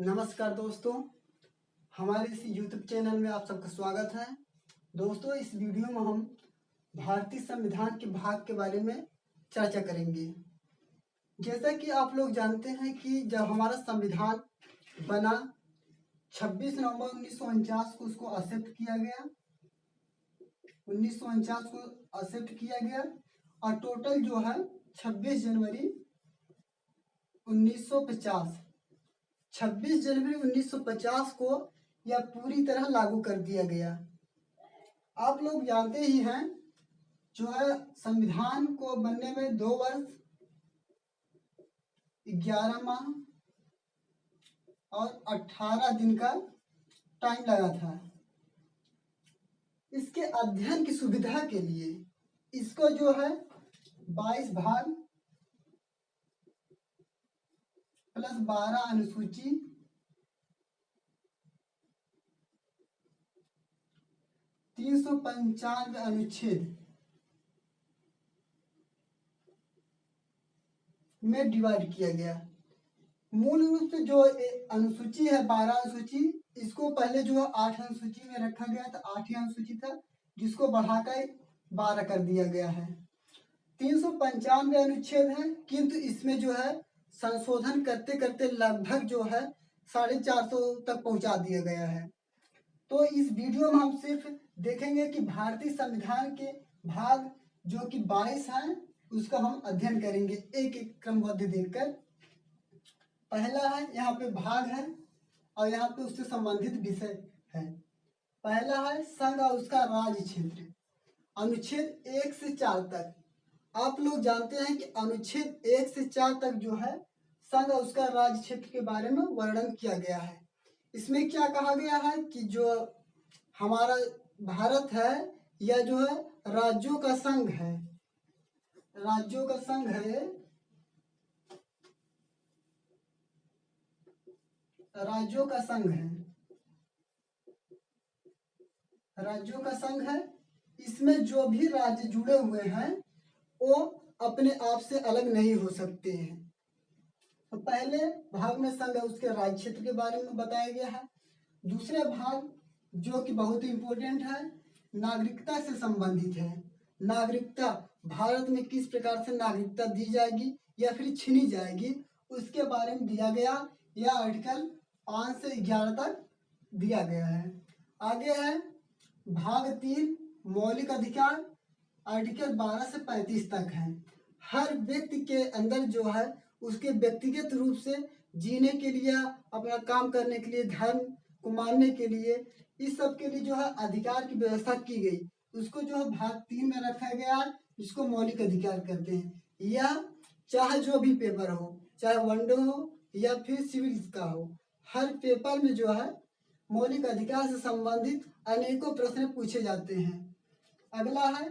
नमस्कार दोस्तों, हमारे इस यूट्यूब चैनल में आप सबका स्वागत है। दोस्तों, इस वीडियो में हम भारतीय संविधान के भाग के बारे में चर्चा करेंगे। जैसा कि आप लोग जानते हैं कि जब हमारा संविधान बना 26 नवंबर 1949 को उसको एक्सेप्ट किया गया। 1949 को एक्सेप्ट किया गया और टोटल जो है 26 जनवरी 1950 26 जनवरी 1950 को यह पूरी तरह लागू कर दिया गया। आप लोग जानते ही हैं, जो है संविधान को बनने में 2 वर्ष 11 माह और 18 दिन का टाइम लगा था। इसके अध्ययन की सुविधा के लिए इसको जो है 22 भाग प्लस 12 अनुसूची, 395 अनुच्छेद में डिवाइड किया गया। मूल रूप से जो अनुसूची है 12 अनुसूची, इसको पहले जो है 8 अनुसूची में रखा गया था। 8 ही अनुसूची था जिसको बढ़ाकर 12 कर दिया गया है। 395 अनुच्छेद है, किंतु इसमें जो है संशोधन करते करते लगभग जो है 450 तक पहुंचा दिया गया है। तो इस वीडियो में हम सिर्फ देखेंगे कि भारतीय संविधान के भाग जो कि 22 हैं उसका हम अध्ययन करेंगे एक एक क्रमबद्ध देखकर। पहला है, यहाँ पे भाग है और यहाँ पे उससे संबंधित विषय है। पहला है संघ और उसका राज्य क्षेत्र, अनुच्छेद 1 से 4 तक। आप लोग जानते हैं कि अनुच्छेद 1 से 4 तक जो है संघ और उसका राज्य क्षेत्र के बारे में वर्णन किया गया है। इसमें क्या कहा गया है कि जो हमारा भारत है यह जो है राज्यों का संघ है। राज्यों का संघ है, राज्यों का संघ है, राज्यों का संघ है। इसमें जो भी राज्य जुड़े हुए हैं वो अपने आप से अलग नहीं हो सकते हैं। तो पहले भाग में संघ और उसके राज्य क्षेत्र के बारे में बताया गया है। दूसरा भाग जो कि बहुत ही इम्पोर्टेंट है, नागरिकता से संबंधित है। नागरिकता, भारत में किस प्रकार से नागरिकता दी जाएगी या फिर छीनी जाएगी, उसके बारे में दिया गया। यह आर्टिकल 5 से 11 तक दिया गया है। आगे है भाग 3, मौलिक अधिकार, आर्टिकल 12 से 35 तक है। हर व्यक्ति के अंदर जो है उसके व्यक्तिगत रूप से जीने के लिए, अपना काम करने के लिए, धर्म को मानने के लिए, इस सब के लिए जो है अधिकार की व्यवस्था की गई। उसको जो है भाग 3 में रखा गया है, जिसको मौलिक अधिकार कहते हैं। यह चाहे जो भी पेपर हो, चाहे वनडे हो या फिर सिविल का हो, हर पेपर में जो है मौलिक अधिकार से संबंधित अनेकों प्रश्न पूछे जाते हैं। अगला है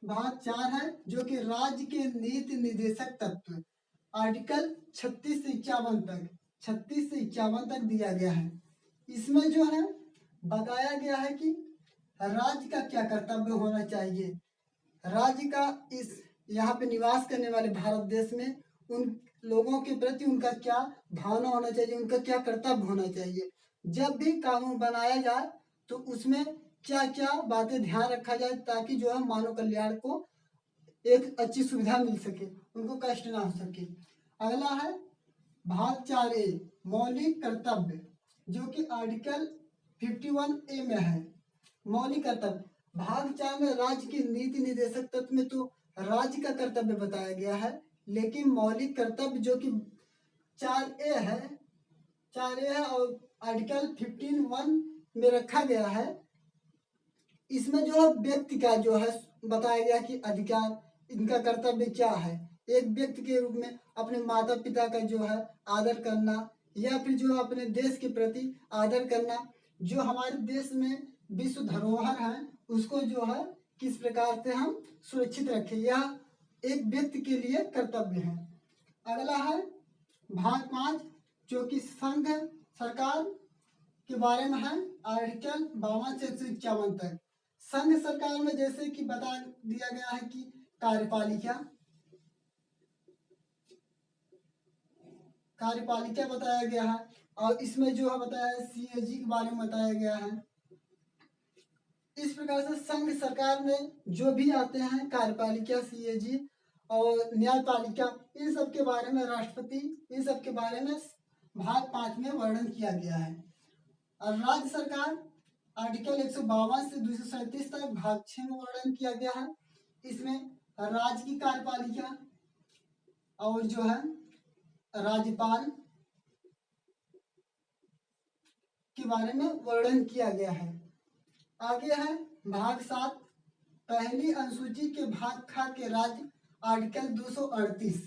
भाग 4 है, जो कि राज्य के नीति निर्देशक तत्व, आर्टिकल 36 से 51 तक, 36 से 51 तक दिया गया है। इसमें जो है बताया गया है कि राज्य का क्या कर्तव्य होना चाहिए। राज्य का इस यहाँ पे निवास करने वाले भारत देश में उन लोगों के प्रति उनका क्या भावना होना चाहिए, उनका क्या कर्तव्य होना चाहिए। जब भी कानून बनाया जाए तो उसमें क्या क्या बातें ध्यान रखा जाए, ताकि जो है मानव कल्याण को एक अच्छी सुविधा मिल सके, उनको कष्ट ना हो सके। अगला है भाग 4A, मौलिक कर्तव्य, जो कि आर्टिकल 51A में है। मौलिक कर्तव्य भाग 4 में राज्य की नीति निर्देशक तत्व में तो राज्य का कर्तव्य बताया गया है, लेकिन मौलिक कर्तव्य जो कि 4A है, 4A है और आर्टिकल 15(1) में रखा गया है। इसमें जो है व्यक्ति का जो है बताया गया कि अधिकार, इनका कर्तव्य क्या है। एक व्यक्ति के रूप में अपने माता पिता का जो है आदर करना, या फिर जो है अपने देश के प्रति आदर करना। जो हमारे देश में विश्व धरोहर है उसको जो है किस प्रकार से हम सुरक्षित रखें, यह एक व्यक्ति के लिए कर्तव्य है। अगला है भाग 5, जो कि संघ सरकार के बारे में है, आर्टिकल 52 से 151 तक। संघ सरकार में जैसे कि बता दिया गया है कि कार्यपालिका, कार्यपालिका बताया गया है, और इसमें जो है बताया है सीएजी के बारे में बताया गया है। इस प्रकार से संघ सरकार में जो भी आते हैं कार्यपालिका, सीएजी और न्यायपालिका, इन सब के बारे में, राष्ट्रपति, इन सब के बारे में भाग 5 में वर्णन किया गया है। और राज्य सरकार आर्टिकल 152 से 237 तक भाग 6 में वर्णन किया गया है। इसमें राज्य की कार्यपालिका और जो है राज्यपाल के बारे में वर्णन किया गया है। आगे है भाग 7, पहली अनुसूची के भाग ख के राज्य, आर्टिकल 238।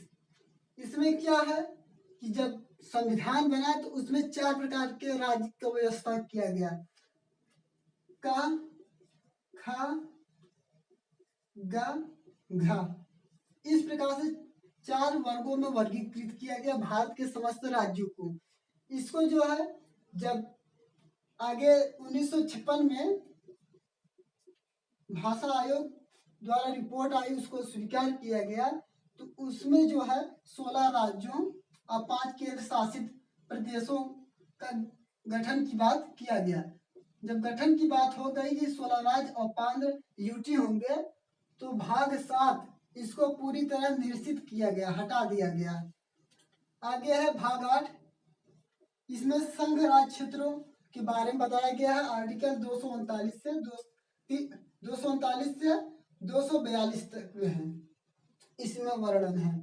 इसमें क्या है कि जब संविधान बना तो उसमें 4 प्रकार के राज्य का व्यवस्था किया गया, क, ख, ग, घ। इस प्रकार से 4 वर्गों में वर्गीकृत किया गया भारत के समस्त राज्यों को। इसको जो है जब आगे 1956 में भाषा आयोग द्वारा रिपोर्ट आई, उसको स्वीकार किया गया, तो उसमें जो है 16 राज्यों और 5 केंद्र शासित प्रदेशों का गठन की बात किया गया। जब गठन की बात हो गई कि 16 राज्य और 5 यूटी होंगे, तो भाग 7 इसको पूरी तरह निरसित किया गया, हटा दिया गया। आगे है भाग 8, इसमें संघ राज्य क्षेत्रों के बारे में बताया गया है। आर्टिकल 239 से 242 तक में है, इसमें वर्णन है।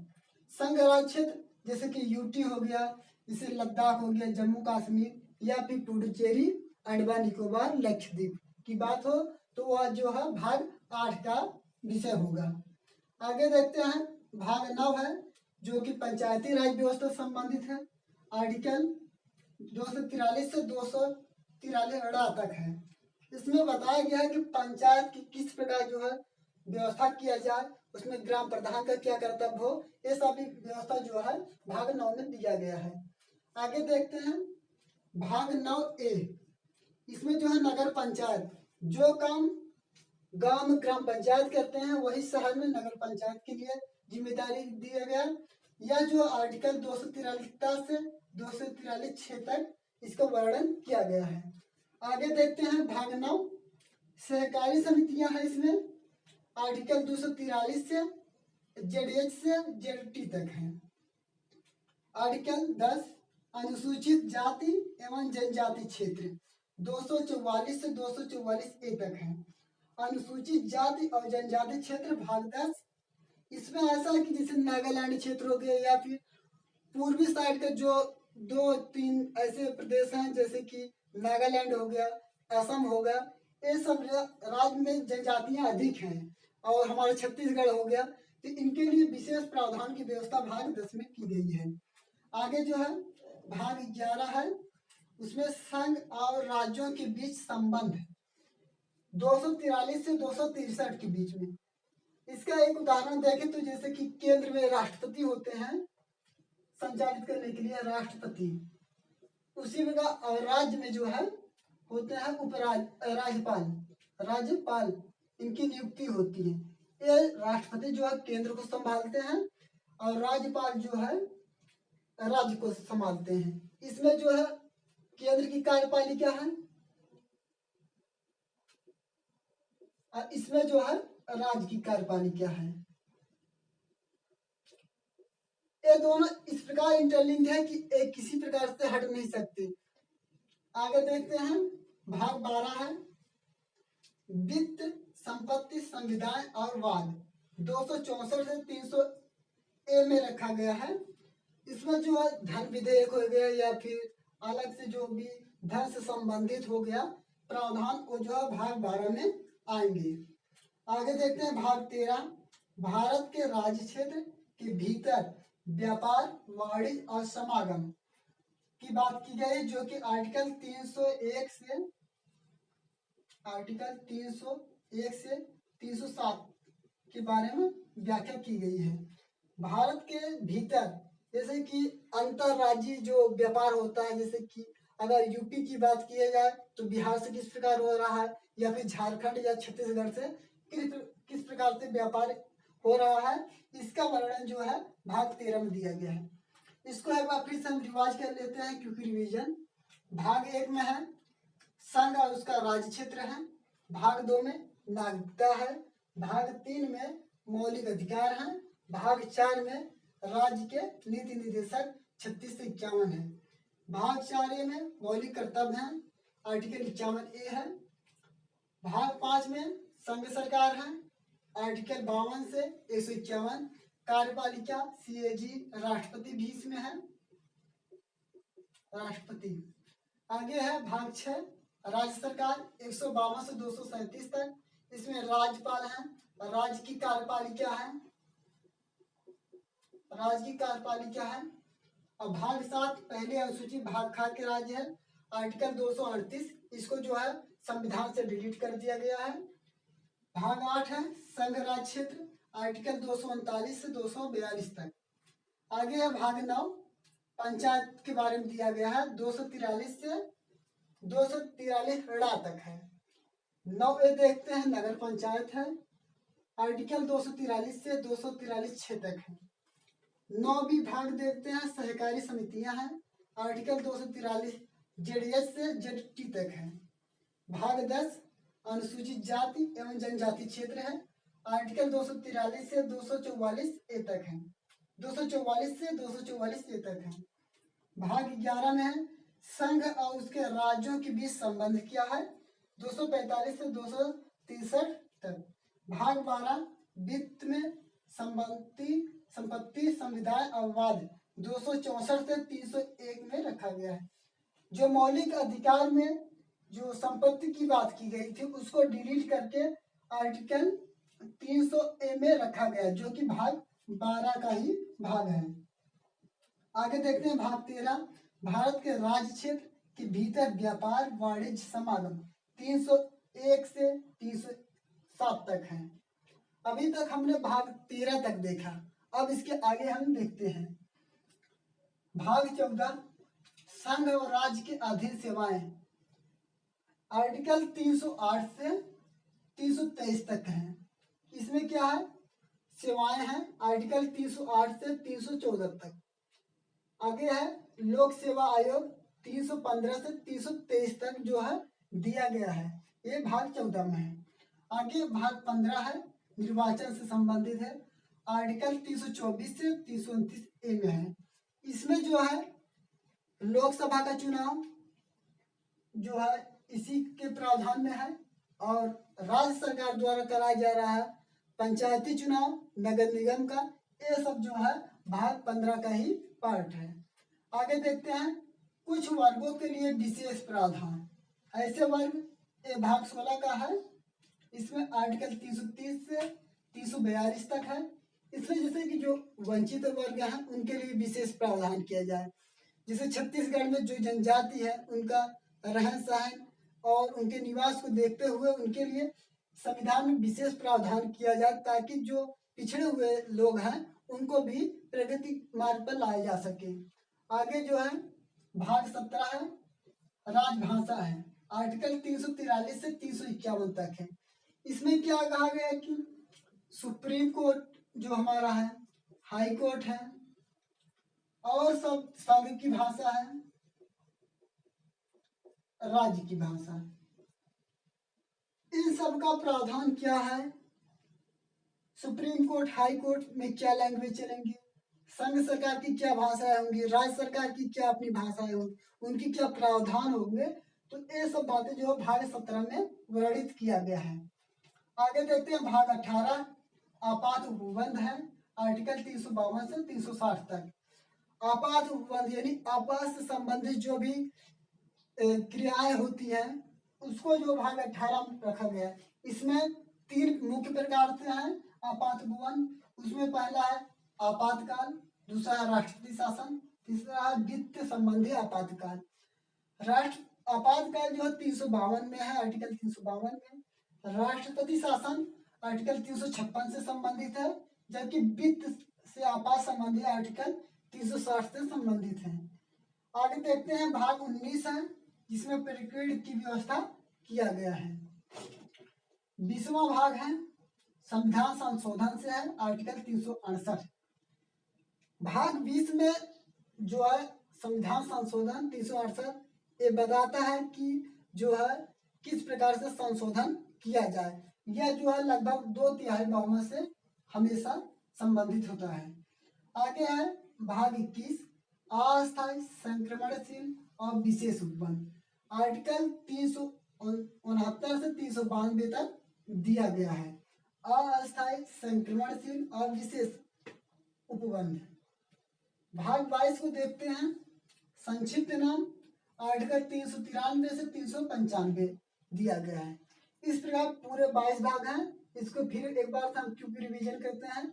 संघ राज्य क्षेत्र जैसे कि यूटी हो गया, जैसे लद्दाख हो गया, जम्मू कश्मीर या फिर पुडुचेरी, अंडमान निकोबार, लक्षद्वीप की बात हो तो वह जो है भाग 8 का विषय होगा। आगे देखते हैं भाग 9 है, जो कि पंचायती राज व्यवस्था से संबंधित है। आर्टिकल 243 से 243 तक है। इसमें बताया गया है कि पंचायत की किस प्रकार जो है व्यवस्था किया जाए, उसमें ग्राम प्रधान का क्या कर्तव्य हो, ये सभी व्यवस्था जो है भाग 9 में दिया गया है। आगे देखते हैं भाग 9A, इसमें जो है नगर पंचायत, जो काम गांव में ग्राम पंचायत करते हैं वही शहर में नगर पंचायत के लिए जिम्मेदारी दिया गया। यह जो आर्टिकल 243 से 243(6) तक इसका वर्णन किया गया है। आगे देखते हैं भाग 9 सहकारी समितियां हैं। इसमें आर्टिकल 243 से जेडएच से जेडटी तक है। आर्टिकल 10 अनुसूचित जाति एवं जनजाति क्षेत्र 244 से 244(a) तक है। अनुसूचित जाति और जनजाति क्षेत्र भाग 10, इसमें ऐसा है कि जैसे नागालैंड क्षेत्र हो गया या फिर पूर्वी साइड का जो 2-3 ऐसे प्रदेश हैं, जैसे कि नागालैंड हो गया, असम हो गया, ये सब राज्य में जनजातियां अधिक हैं, और हमारा छत्तीसगढ़ हो गया, तो इनके लिए विशेष प्रावधान की व्यवस्था भाग 10 में की गई है। आगे जो है भाग 11 है, उसमें संघ और राज्यों के बीच संबंध है 243 से 263 के बीच में। इसका एक उदाहरण देखें तो जैसे कि केंद्र में राष्ट्रपति होते हैं संचालित करने के लिए राष्ट्रपति, उसी प्रकार और राज्य में जो है होते हैं राज्यपाल, इनकी नियुक्ति होती है। ये राष्ट्रपति जो है केंद्र को संभालते हैं और राज्यपाल जो है राज्य को संभालते हैं। इसमें जो है केंद्र की कार्यपालिका है और इसमें जो है राज्य की कार्यपालिका है। ये दोनों इस प्रकार इंटरलिंक्ड है कि एक किसी प्रकार से हट नहीं सकते। आगे देखते हैं भाग 12 है वित्त, संपत्ति, संविधान और वाद 264 से 300(a) में रखा गया है। इसमें जो है धन विधेयक हो गया या फिर अलग से जो भी धन से संबंधित हो गया प्रावधान, वो जो है भाग 12 में आएंगे। आगे देखते हैं भाग 13 भारत के राज्य क्षेत्र के भीतर व्यापार, वाणिज्य और समागम की बात की गई, जो कि आर्टिकल 301 से 307 के बारे में व्याख्या की गई है। भारत के भीतर जैसे कि अंतरराज्यीय जो व्यापार होता है, जैसे कि अगर यूपी की बात की जाए तो बिहार से किस प्रकार हो रहा है, या फिर झारखंड या छत्तीसगढ़ से किस प्रकार से व्यापार हो रहा है, इसका वर्णन जो है भाग 13 में दिया गया है। इसको एक बार फिर से हम रिवाज कर लेते हैं, क्योंकि रिवीजन। भाग 1 में है संघ और उसका राज्य क्षेत्र है। भाग 2 में नागरिकता है। भाग 3 में मौलिक अधिकार है। भाग 4 में राज्य के नीति निर्देशक 36 से 51 है। भाग 4 में मौलिक कर्तव्य है, आर्टिकल 51A है। भाग 5 में संघ सरकार है, आर्टिकल 52 से 151। कार्यपालिका CAG, राष्ट्रपति भी इसमें है, राष्ट्रपति। आगे है भाग 6 राज्य सरकार, 152 से 237 तक। इसमें राज्यपाल है, राज्य की कार्यपालिका है, राज्य की कार्यपालिका है। और भाग 7 पहली अनुसूची भाग खा के राज्य है, आर्टिकल 238। इसको जो है संविधान से डिलीट कर दिया गया है। भाग 8 है संघ राज्य क्षेत्र, आर्टिकल 239 से 242 तक। आगे है भाग 9 पंचायत के बारे में दिया गया है, 243 से 243 ड़ा तक है। 9 देखते हैं नगर पंचायत है, आर्टिकल 243 से 243 6 तक है। 9 भाग देखते हैं सहकारी समितियां हैं, आर्टिकल 243 ZS से ZT तक है। भाग 10 अनुसूचित जाति एवं जनजाति क्षेत्र है, आर्टिकल 243 से 244A तक है, 244 से 244A तक है। भाग 11 में है संघ और उसके राज्यों के बीच संबंध क्या है, 245 से 263 तक। भाग 12 वित्त में संपत्ति समुदाय और वाद, 264 से 301 में रखा गया है। जो मौलिक अधिकार में जो संपत्ति की बात की गई थी उसको डिलीट करके आर्टिकल 300A में रखा गया, जो कि भाग 12 का ही भाग है। आगे देखते हैं भाग 13 भारत के राज्य क्षेत्र के भीतर व्यापार वाणिज्य समागम, 301 से 307 तक है। अभी तक हमने भाग 13 तक देखा, अब इसके आगे हम देखते हैं भाग 14 संघ और राज्य के अधीन सेवाएं, आर्टिकल 308 से 323 तक है। इसमें क्या है, सेवाएं हैं, आर्टिकल 308 से 314 तक। आगे है लोक सेवा आयोग, 315 से 323 तक जो है दिया गया है, ये भाग 14 में है। आगे भाग 15 है निर्वाचन से संबंधित है, आर्टिकल 324 से 329A में है। इसमें जो है लोकसभा का चुनाव जो है इसी के प्रावधान में है, और राज्य सरकार द्वारा कराया जा रहा है पंचायती चुनाव, नगर निगम का, ये सब जो है भाग 15 का ही पार्ट है। आगे देखते हैं कुछ वर्गों के लिए विशेष प्रावधान, ऐसे वर्ग, ये भाग 16 का है। इसमें आर्टिकल 330 से 342 तक है। इसमें जैसे कि जो वंचित वर्ग हैं उनके लिए विशेष प्रावधान किया जाए, जैसे छत्तीसगढ़ में जो जनजाति है उनका रहन सहन और उनके निवास को देखते हुए उनके लिए संविधान में विशेष प्रावधान किया जाए, ताकि जो पिछड़े हुए लोग हैं उनको भी प्रगति मार्ग पर लाया जा सके। आगे जो है भाग 17 है राजभाषा है, आर्टिकल 343 से 351 तक है। इसमें क्या कहा गया है कि सुप्रीम कोर्ट जो हमारा है, हाई कोर्ट है, और सब संघ की भाषा है, राज्य की भाषा, इन सब का प्रावधान क्या है, सुप्रीम कोर्ट हाई कोर्ट में क्या लैंग्वेज चलेंगी, संघ सरकार की क्या भाषाएं होंगी, राज्य सरकार की क्या अपनी भाषाएं होंगी, उनकी क्या प्रावधान होंगे, तो ये सब बातें जो है भाग 17 में वर्णित किया गया है। आगे देखते हैं भाग 18 आपात उपबंध है, आर्टिकल 352 से 360 तक। आपात उपबंध यानी आपात से संबंधित जो भी क्रियाएं होती हैं उसको जो भाग 18 में रखा गया है। इसमें 3 मुख्य प्रकार से हैं आपात उपबंध। उसमें पहला है आपातकाल, दूसरा है राष्ट्रपति शासन, तीसरा है वित्त संबंधी आपातकाल। आपातकाल जो है 352 में है, आर्टिकल 352 में। राष्ट्रपति शासन आर्टिकल 356 से संबंधित है, जबकि वित्त से आपात संबंधी आर्टिकल 360 से संबंधित है। आगे देखते हैं भाग 19 है, जिसमें परिक्रीड़ की व्यवस्था किया गया है। 20वां भाग है संविधान संशोधन से है, आर्टिकल 368। भाग 20 में जो है संविधान संशोधन 368 ये बताता है कि जो है किस प्रकार से संशोधन किया जाए। यह जो है लगभग 2/3 बहुमत से हमेशा संबंधित होता है। आगे है भाग 21 अस्थायी संक्रमणशील और विशेष उपबंध। आर्टिकल 369 से 392 तक दिया गया है अस्थायी संक्रमणशील और विशेष उपबंध। भाग 22 को देखते हैं। संक्षिप्त नाम आर्टिकल 393 से 395 दिया गया है। इस प्रकार पूरे 22 भाग हैं। इसको फिर एक बार हम क्यों रिवीजन करते हैं।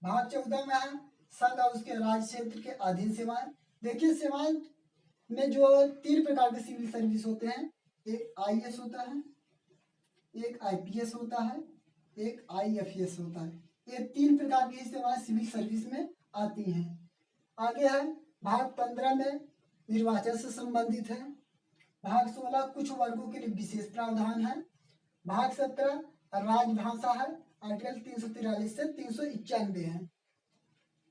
भाग 14 में है संघ और उसके राज्य क्षेत्र के अधीन सेवाएं। देखिए सेवाएं में जो 3 प्रकार के सिविल सर्विस होते हैं। एक IAS होता है, एक IPS होता है, एक IFS होता है। ये 3 प्रकार की सेवाएं सिविल सर्विस में आती हैं। आगे है भाग 15 में निर्वाचन से संबंधित है। भाग 16 कुछ वर्गों के लिए विशेष प्रावधान है। भाग 17 राजभाषा है, आर्टिकल 343 से 391 है।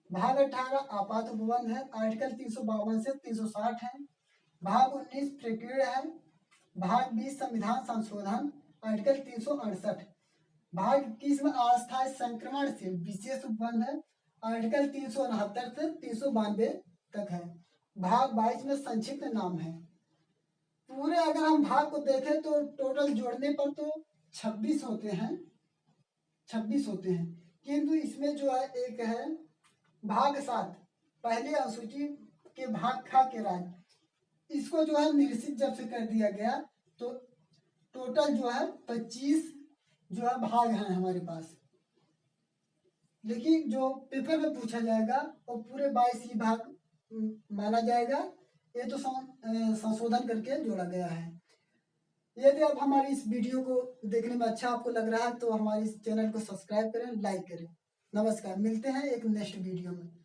भाग 18 आपात उपबंध है, आर्टिकल 352 से 360 है। भाग 19 प्रक्रिया है। भाग 20 संविधान संशोधन, आर्टिकल 368। भाग 21 में अस्थायी संक्रमण से विशेष उपबंध है, आर्टिकल 369 से 392 तक है। भाग 22 में संक्षिप्त नाम है। पूरे अगर हम भाग को देखें तो टोटल जोड़ने पर तो 26 होते हैं, 26 होते हैं। किंतु इसमें जो है एक है भाग 7 पहले अनुसूची के भाग ख के राज्य, इसको जो है निरसित जब से कर दिया गया तो टोटल जो है 25 जो है भाग हैं हमारे पास। लेकिन जो पेपर में पूछा जाएगा वो पूरे 22 ही भाग माना जाएगा। ये तो संशोधन करके जोड़ा गया है। यदि आप हमारी इस वीडियो को देखने में अच्छा आपको लग रहा है तो हमारे इस चैनल को सब्सक्राइब करें, लाइक करें। नमस्कार, मिलते हैं एक नेक्स्ट वीडियो में।